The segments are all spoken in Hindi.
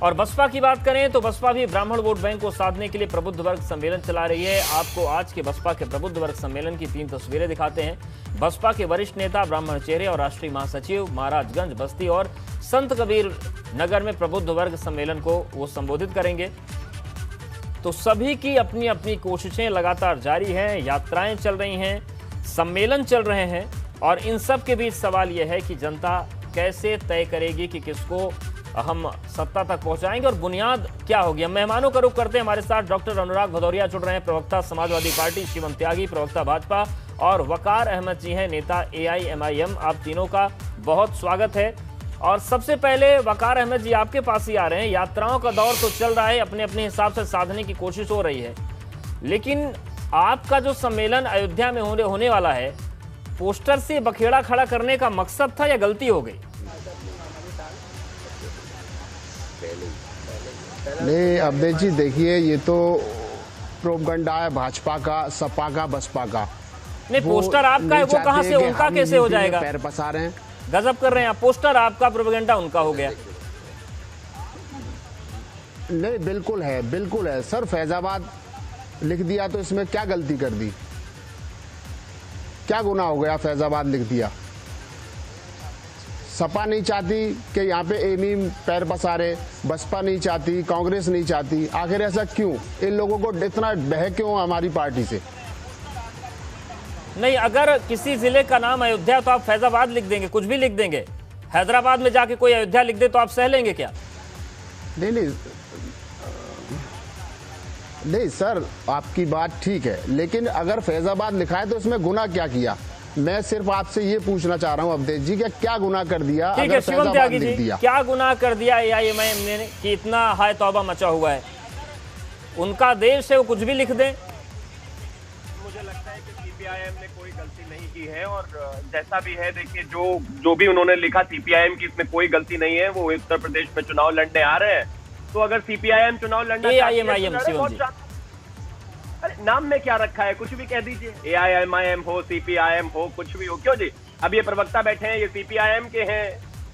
और बसपा की बात करें तो बसपा भी ब्राह्मण वोट बैंक को साधने के लिए प्रबुद्ध वर्ग सम्मेलन चला रही है। आपको आज के बसपा के प्रबुद्ध वर्ग सम्मेलन की 3 तस्वीरें दिखाते हैं। बसपा के वरिष्ठ नेता ब्राह्मण चेहरे और राष्ट्रीय महासचिव महाराजगंज, बस्ती और संत कबीर नगर में प्रबुद्ध वर्ग सम्मेलन को वो संबोधित करेंगे। तो सभी की अपनी अपनी कोशिशें लगातार जारी हैं, यात्राएं चल रही हैं, सम्मेलन चल रहे हैं और इन सब के बीच सवाल यह है कि जनता कैसे तय करेगी कि किसको हम सत्ता तक पहुंचाएंगे और बुनियाद क्या होगी। हम मेहमानों का रुख करते हैं। हमारे साथ डॉक्टर अनुराग भदौरिया जुड़ रहे हैं, प्रवक्ता समाजवादी पार्टी, शिवम त्यागी प्रवक्ता भाजपा और वकार अहमद जी हैं नेता AIMIM। आप तीनों का बहुत स्वागत है। और सबसे पहले वकार अहमद जी आपके पास ही आ रहे हैं। यात्राओं का दौर तो चल रहा है, अपने अपने हिसाब से साधने की कोशिश हो रही है, लेकिन आपका जो सम्मेलन अयोध्या में होने वाला है, पोस्टर से बखेड़ा खड़ा करने का मकसद था या गलती हो गई? नहीं अवधेश जी, देखिए ये तो प्रोपगंडा है भाजपा का, सपा का, बसपा का। नहीं, पोस्टर आपका है, वो कहां से उनका कैसे हो जाएगा? पैर पसा रहे हैं, गजब कर रहे हैं आप। पोस्टर आपका, प्रोपगेंडा उनका हो गया। नहीं बिल्कुल है, बिल्कुल है सर। फैजाबाद लिख दिया तो इसमें क्या गलती कर दी? क्या गुनाह हो गया? फैजाबाद लिख दिया। सपा नहीं चाहती कि यहाँ पे एमी पैर पसारे, बसपा नहीं चाहती, कांग्रेस नहीं चाहती। आखिर ऐसा क्यों? इन लोगों को इतना बह क्यों हमारी पार्टी से? नहीं, अगर किसी जिले का नाम अयोध्या तो आप फैजाबाद लिख देंगे, कुछ भी लिख देंगे। हैदराबाद में जाके कोई अयोध्या लिख दे तो आप सह लेंगे क्या? नहीं नहीं सर, आपकी बात ठीक है, लेकिन अगर फैजाबाद लिखा है तो इसमें गुनाह क्या किया? मैं सिर्फ आपसे ये पूछना चाह रहा हूं अवधेश जी, क्या गुनाह कर दिया? ठीक है शिवम त्यागी जी, क्या गुनाह कर दिया AIMIM ने कि इतना हाय तौबा मचा हुआ है? उनका देश है, वो कुछ भी लिख दें। मुझे लगता है कि CPIM ने कोई गलती नहीं की है और जैसा भी है, देखिए जो भी उन्होंने लिखा CPIM की, इसमें कोई गलती नहीं है। वो उत्तर प्रदेश में चुनाव लड़ने आ रहे हैं, तो अगर CPIM चुनाव लड़ना AIMIM शिवम जी, अरे नाम में क्या रखा है? कुछ भी कह दीजिए, AIMIM हो, CPIM हो, कुछ भी हो। क्यों जी? अब ये प्रवक्ता बैठे हैं, ये CPIM के हैं।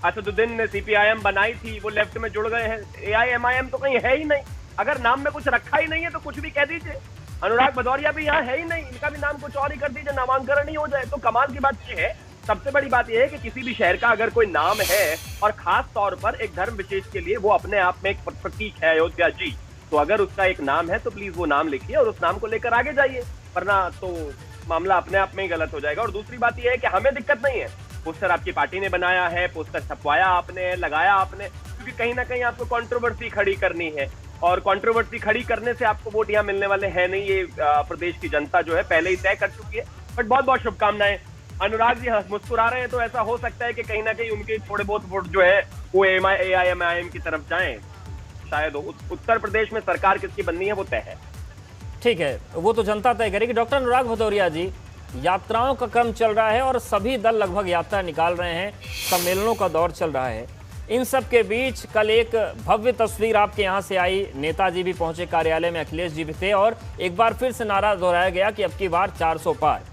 असदुद्दीन ने CPIM बनाई थी, वो लेफ्ट में जुड़ गए हैं। AIMIM तो कहीं है ही नहीं। अगर नाम में कुछ रखा ही नहीं है तो कुछ भी कह दीजिए। अनुराग भदौरिया भी यहाँ है ही नहीं, इनका भी नाम कुछ और ही कर दीजिए, नामांकन ही हो जाए। तो कमाल की बात यह है, सबसे बड़ी बात यह है कि किसी भी शहर का अगर कोई नाम है और खास तौर पर एक धर्म विशेष के लिए, वो अपने आप में एक प्रतीक है अयोध्या जी, तो अगर उसका एक नाम है तो प्लीज वो नाम लिखिए और उस नाम को लेकर आगे जाइए, वरना तो मामला अपने आप में ही गलत हो जाएगा। और दूसरी बात यह है कि हमें दिक्कत नहीं है, पोस्टर आपकी पार्टी ने बनाया है, पोस्टर छपवाया आपने, लगाया आपने, क्योंकि कहीं ना कहीं आपको कंट्रोवर्सी खड़ी करनी है और कंट्रोवर्सी खड़ी करने से आपको वोट यहाँ मिलने वाले हैं नहीं। ये प्रदेश की जनता जो है पहले ही तय कर चुकी है। बट बहुत बहुत शुभकामनाएं। अनुराग जी मुस्कुरा रहे हैं, तो ऐसा हो सकता है कि कहीं ना कहीं उनके थोड़े बहुत वोट जो है वो AIMIM की तरफ जाएं। शायद उत्तर प्रदेश में सरकार किसकी बननी है वो तय है। ठीक है, वो तो जनता तय करेगी। डॉक्टर अनुराग भदौरिया जी, यात्राओं का क्रम चल रहा है और सभी दल लगभग यात्रा निकाल रहे हैं, सम्मेलनों का दौर चल रहा है। इन सब के बीच कल एक भव्य तस्वीर आपके यहाँ से आई, नेताजी भी पहुंचे कार्यालय में, अखिलेश जी भी थे और एक बार फिर से नारा दोहराया गया कि अब की बार 400 पार।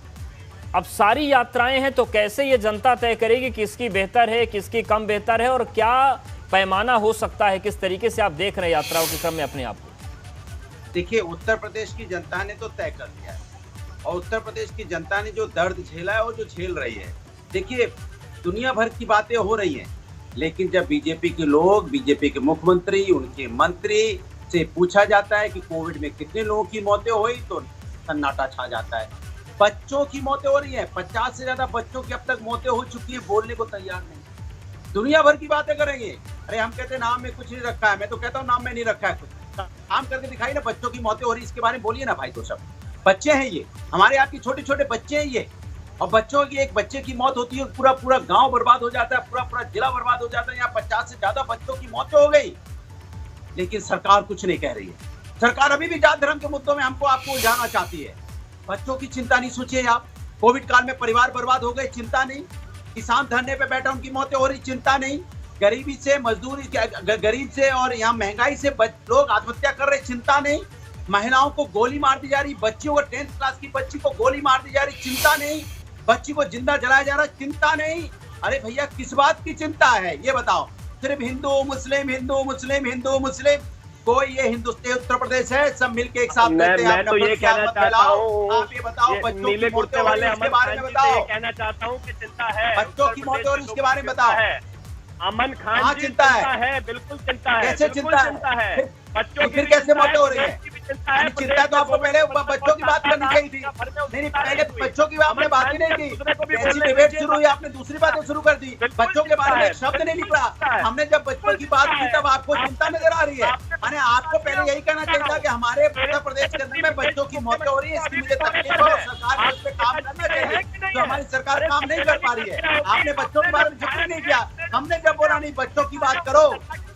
अब सारी यात्राएं हैं, तो कैसे ये जनता तय करेगी किसकी बेहतर है, किसकी कम बेहतर है और क्या पैमाना हो सकता है? किस तरीके से आप देख रहे हैं यात्राओं के क्रम में अपने आप को? देखिए, उत्तर प्रदेश की जनता ने तो तय कर दिया है और उत्तर प्रदेश की जनता ने जो दर्द झेला है वो जो झेल रही है। देखिए, दुनिया भर की बातें हो रही हैं, लेकिन जब बीजेपी के लोग, बीजेपी के मुख्यमंत्री, उनके मंत्री से पूछा जाता है कि कोविड में कितने लोगों की मौतें हुई, तो सन्नाटा छा जाता है। बच्चों की मौतें हो रही है, 50 से ज्यादा बच्चों की अब तक मौतें हो चुकी है, बोलने को तैयार नहीं। दुनिया भर की बातें करेंगे। अरे हम कहते हैं नाम में कुछ नहीं रखा है, मैं तो कहता हूँ नाम में नहीं रखा है कुछ, काम करके दिखाई ना। बच्चों की मौतें हो रही है, इसके बारे में बोलिए ना भाई। तो सब बच्चे हैं, ये हमारे आपके छोटे छोटे बच्चे हैं ये, और बच्चों की, एक बच्चे की मौत होती है पूरा पूरा गांव बर्बाद हो जाता है, पूरा पूरा जिला बर्बाद हो जाता है। यहाँ 50 से ज्यादा बच्चों की मौतें हो गई, लेकिन सरकार कुछ नहीं कह रही है। सरकार अभी भी जात धर्म के मुद्दों में हमको आपको उलझाना चाहती है। बच्चों की चिंता नहीं सोचिए आप। कोविड काल में परिवार बर्बाद हो गए, चिंता नहीं। किसान धरने पे बैठा, उनकी मौतें हो रही, चिंता नहीं। गरीबी से, मजदूरी, गरीब से और यहाँ महंगाई से लोग आत्महत्या कर रहे, चिंता नहीं। महिलाओं को गोली मार दी जा रही, बच्चियों को 10th क्लास की बच्ची को गोली मार दी जा रही, चिंता नहीं। बच्ची को जिंदा जलाया जा रहा, चिंता नहीं। अरे भैया, किस बात की चिंता है ये बताओ? सिर्फ हिंदू मुस्लिम हिंदू मुस्लिम हिंदू मुस्लिम, कोई ये हिंदुस्तान उत्तर प्रदेश है, सब मिलके एक साथ रहते हैं। मैं तो ये कहना चाहता हूँ, आप ये बताओ बच्चों नीले की कुर्ते मौतें वाले उसके अमन बारे खान में जी से ये बताओ, कहना चाहता हूँ कि चिंता है बच्चों की मौतें और उसके बारे में बताओ। अमन खान हाँ, जी चिंता है, बिल्कुल चिंता है, कैसे बिल्कुल चिंता है। बच्चों की फिर कैसे मौतें हो रही है? चिंता है, चिंता तो आपको पहले बच्चों की बात करनी चाहिए थी। नहीं, पहले बच्चों की आपने बात ही नहीं की, ऐसी डिबेट शुरू हुई, आपने दूसरी बातें शुरू कर दी, बच्चों के बारे में एक शब्द नहीं निकला। हमने जब बच्चों की बात की तब आपको चिंता नजर आ रही है। माने आपको पहले यही कहना चाहिए था कि हमारे उत्तर प्रदेश के अंदर में बच्चों की मौतें हो रही है, इसकी मुझे तकलीफ है और सरकार को इस पे काम करना चाहिए, तो हमारी सरकार काम नहीं कर पा रही है। आपने बच्चों के बारे में जिक्र नहीं किया, हमने जब बोला नहीं बच्चों की बात करो,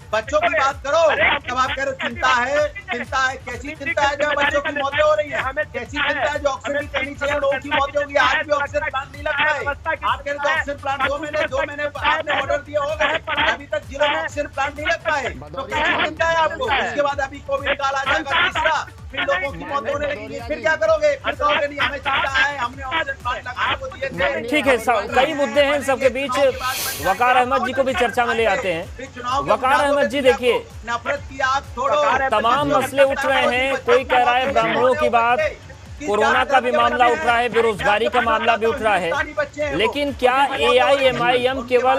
बच्चों की बात करो, तब आप कह रहे हो चिंता है। चिंता है, कैसी चिंता है जब बच्चों की मौतें हो रही है? कैसी चिंता है जो ऑक्सीजन की कमी से लोगों की मौतें होगी? आज भी ऑक्सीजन प्लांट नहीं लग रहा है। आप कह रहे हो ऑक्सीजन प्लांट 2 महीने आपने ऑर्डर दिया होगा, अभी तक जिलों में ऑक्सीजन प्लांट नहीं लग रहा है, तो कैसी चिंता है आपको? उसके बाद अभी कोविड काल आ जाएगा तीसरा, फिर लोगों की मौतें होने लगेगी, फिर क्या करोगे? फिर कहोगे नहीं हमें चिंता है, हमने ऑक्सीजन प्लांट लगाने को दिए थे। ठीक है, कई मुद्दे हैं सबके बीच। वकार अहमद जी को भी चर्चा में ले आते हैं। वकार अहमद जी देखिए, नफरत की आग छोड़ो, तमाम मसले उठ रहे हैं। कोई कह रहा है ब्राह्मणों की बात, कोरोना का भी मामला उठ रहा है, बेरोजगारी का मामला भी उठ रहा है, लेकिन क्या AIMIM केवल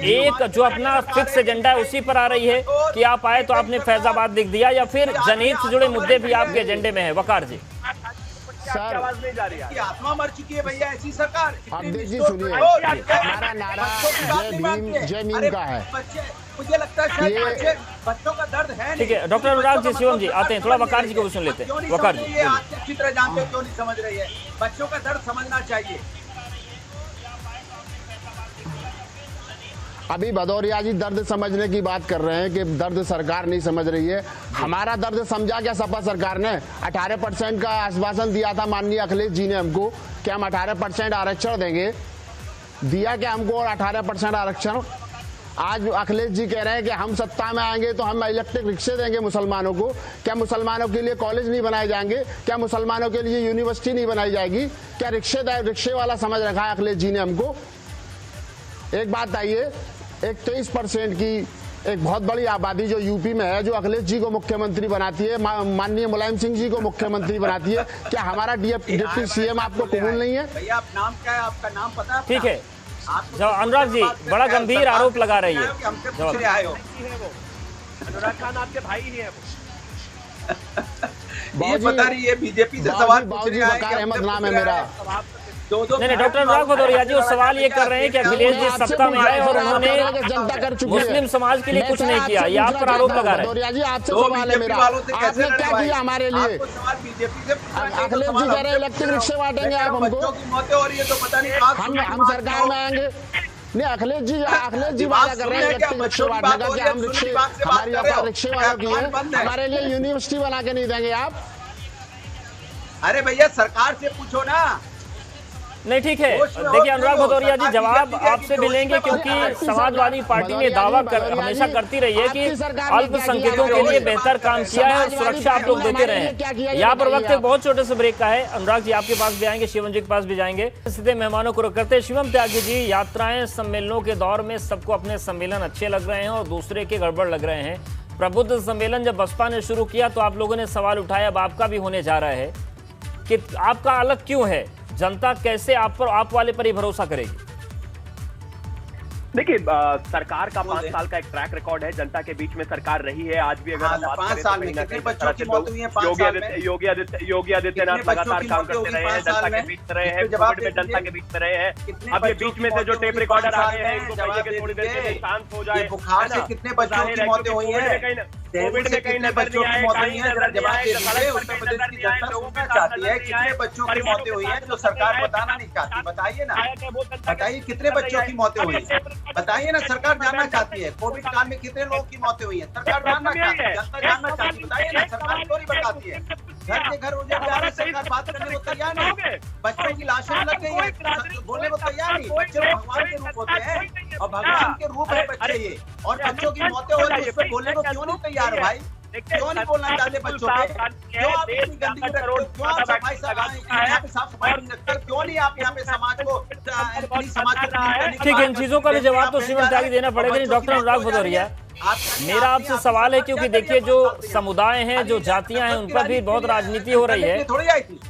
एक जो अपना फिक्स एजेंडा है उसी पर आ रही है कि आप आए तो आपने फैजाबाद लिख दिया, या फिर जनहित से जुड़े मुद्दे भी आपके एजेंडे में है? वकार जी सर, आवाज नहीं जा रही है, आत्मा मर चुकी है भैया, ऐसी सरकार। अवधेश जी सुनिए, हमारा नारा जय भीम का है। मुझे लगता है शायद बच्चों का दर्द है। ठीक है, डॉक्टर अनुराग जी, शिवम जी आते हैं, थोड़ा वकार जी को भी सुन लेते हैं। वकार जी, ये आप अच्छी तरह जानते हो क्यों नहीं समझ रही है? बच्चों का दर्द समझना चाहिए। अभी भदौरिया जी दर्द समझने की बात कर रहे हैं कि दर्द सरकार नहीं समझ रही है। हमारा दर्द समझा क्या सपा सरकार ने? 18% का आश्वासन दिया था माननीय अखिलेश जी ने हमको कि हम 18% आरक्षण देंगे, दिया क्या हमको? और 18% आरक्षण आज अखिलेश जी कह रहे हैं कि हम सत्ता में आएंगे तो हम इलेक्ट्रिक रिक्शे देंगे मुसलमानों को। क्या मुसलमानों के लिए कॉलेज नहीं बनाए जाएंगे? क्या मुसलमानों के लिए यूनिवर्सिटी नहीं बनाई जाएगी? क्या रिक्शे वाला समझ रखा है अखिलेश जी ने हमको? एक बात आइए, एक 23% की एक बहुत बड़ी आबादी जो यूपी में है, जो अखिलेश जी को मुख्यमंत्री बनाती है, माननीय मुलायम सिंह जी को मुख्यमंत्री बनाती है, क्या हमारा डिप्टी CM आपको कबूल नहीं है? भैया आप नाम क्या है, आपका नाम पता है? ठीक है, अनुराग जी बड़ा गंभीर आरोप लगा रही है। अनुराग खान आपके भाई ही है वो। ये पता नहीं, ये बीजेपी से सवाल पूछ रहे हैं। वकार अहमद नाम है मेरा। नहीं, डॉक्टर अनुराग भदौरिया जी वो सवाल ये कर रहे हैं कि अखिलेश जी सत्ता में आए और उन्होंने मुस्लिम समाज के लिए कुछ नहीं किया, ये आप पर आरोप लगा रहे हैं। भदौरिया जी आपसे सवाल है मेरा, आपने क्या किया हमारे लिए? अखिलेश जी कह रहे इलेक्ट्रिक रिक्शे बांटेंगे आप हमको, मौतें हो रही है तो पता नहीं हम सरकार में आएंगे। नहीं, अखिलेश जी वादा कर रहे हैं इलेक्ट्रिक रिक्शे बांटने का, कि हम रिक्शे, हमारी ऑफर रिक्शे वालों की है, हमारे लिए यूनिवर्सिटी बना के नहीं देंगे आप। अरे भैया सरकार से पूछो ना। नहीं, ठीक है, देखिए अनुराग भदौरिया जी जवाब आपसे मिलेंगे, क्योंकि समाजवादी पार्टी ने दावा हमेशा करती रही है कि अल्पसंख्यकों के लिए बेहतर काम किया है और सुरक्षा आप लोग देते रहे हैं। यहाँ पर वक्त एक बहुत छोटे से ब्रेक का है। अनुराग जी आपके पास भी आएंगे, शिवम जी के पास भी जाएंगे। सीधे मेहमानों को रुक करते हैं। शिवम त्यागी जी, यात्राएं सम्मेलनों के दौर में सबको अपने सम्मेलन अच्छे लग रहे हैं और दूसरे के गड़बड़ लग रहे हैं। प्रबुद्ध सम्मेलन जब बसपा ने शुरू किया तो आप लोगों ने सवाल उठाया, अब आपका भी होने जा रहा है कि आपका अलग क्यों है? जनता कैसे आप वाले पर ही भरोसा करेगी? देखिए, सरकार का 5 साल का एक ट्रैक रिकॉर्ड है, जनता के बीच में सरकार रही है। आज भी अगर हम बात करें तो योगी आदित्यनाथ लगातार काम करते रहे हैं, जनता के बीच रहे हैं, कोविड में जनता के बीच रहे हैं। अब ये बीच में से जो टेप रिकॉर्डर आ गए हैं, इनको चाहिए कि थोड़ी देर के लिए शांत हो जाए। बुखार से कितने बच्चों की मौतें हुई हैं? कोविड में कहीं नजर नहीं आए, कहीं नजर नहीं आए, उत्तर प्रदेश की जनता सुनना चाहती है कितने बच्चों की मौतें हुई हैं जो सरकार बताना नहीं चाहती। बताइए ना, बताइए कितने बच्चों की मौतें हुई हैं, बताइए ना। सरकार जानना चाहती है कोविड काल में कितने लोगों की मौतें हुई हैं, सरकार जानना चाहती है, जनता जानना चाहती है। बताइए ना, सरकार क्यों नहीं बताती है? घर के घर उजड़ जा रहे, सरकार बात करने को तैयार नहीं। बच्चों की लाशें लग गई है, बोलने को तैयार नहीं। बच्चे भगवान के रूप होते हैं और भगवान के रूप है बच्चे ये, और बच्चों की मौतें हो रही है, उस पर बोलने को क्यों नहीं तैयार है भाई? क्यों नहीं बोलना चाहते बच्चों पे? क्यों आप इतनी गंदगी रखते हो? क्यों आप सफाई यहाँ पे साफ सफाई नहीं रखते? क्यों नहीं आप यहाँ पे समाज को ठीक है, इन चीजों का भी जवाब तो श्रीमती त्यागी देना पड़ेगा। नहीं, डॉक्टर अनुराग भदौरिया, मेरा आपसे सवाल है, क्योंकि देखिए जो समुदाय हैं, जो जातियां हैं, उन पर भी बहुत राजनीति हो रही है,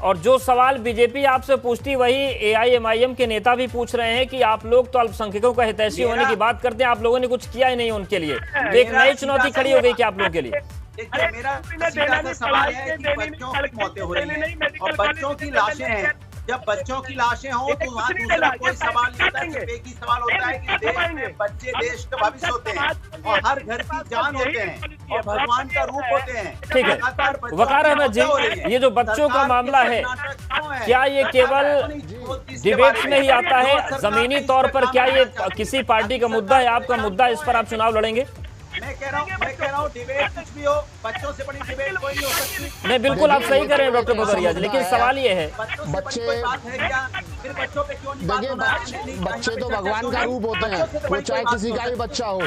और जो सवाल बीजेपी आपसे पूछती वही एआईएमआईएम के नेता भी पूछ रहे हैं कि आप लोग तो अल्पसंख्यकों का हितैषी होने की बात करते हैं, आप लोगों ने कुछ किया ही नहीं उनके लिए। तो एक नई चुनौती खड़ी हो गई कि आप लोगों के लिए। देखिए, मेरा सीधा सा सवाल है कि बच्चों की मौतें हो रही हैं और बच्चों की लाशें हैं। जब बच्चों की लाशें हों तो वहाँ दूसरा कोई सवाल नहीं होता है, सिर्फ एक ही सवाल होता है कि देश में बच्चे देश का भविष्य होते हैं और हर घर की जान होते हैं और भगवान का रूप होते हैं। ठीक है, वकार अहमद जी, ये जो बच्चों का मामला है, क्या ये केवल डिबेट्स में ही आता है? जमीनी तौर पर क्या ये किसी पार्टी का मुद्दा है, आपका मुद्दा, इस पर आप चुनाव लड़ेंगे? मैं कह रहा हूँ डिबेट कुछ भी हो, बच्चों से बड़ी डिबेट कोई नहीं हो सकती। नहीं, बिल्कुल आप सही कर रहे हैं डॉक्टर भदौरिया जी, लेकिन सवाल ये है, बच्चे बच्चों पे क्यों नहीं? देखिए, बच्चे तो भगवान का रूप होते हैं, वो चाहे किसी का भी बच्चा हो,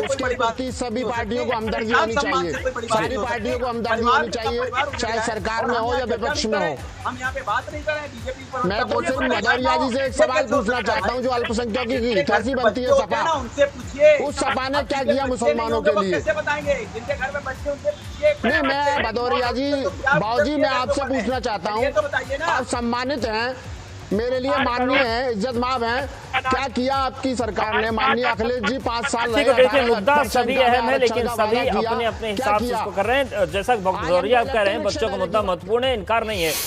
उसके प्रति सभी पार्टियों को हमदर्दी होनी चाहिए। सारी पार्टियों को हमदर्दी होनी चाहिए, चाहे सरकार में हो या विपक्ष में हो। हम यहाँ पे बात नहीं कर रहे हैं बीजेपी पर। मैं तो सिर्फ भदौरिया जी से एक सवाल पूछना चाहता हूँ, जो अल्पसंख्यकों की कैसी बनती है सपा, उनसे पूछिए उस सपा ने क्या किया मुसलमानों के लिए? कैसे बताएंगे? जिनके घर में बच्चे उनसे पूछिए। नहीं, मैं भदौरिया जी, बाबूजी, मैं आपसे पूछना चाहता हूँ, आप सम्मानित हैं, मेरे लिए माननीय है, इज्जत माफ है, क्या किया आपकी सरकार ने? माननीय अखिलेश जी 5 साल ठीक है, देखिए मुद्दा सभी अहम है, लेकिन सभी अपने अपने हिसाब से इसको कर रहे हैं। जैसा भदौरिया आप कह रहे हैं, बच्चों का मुद्दा महत्वपूर्ण है, इनकार नहीं है।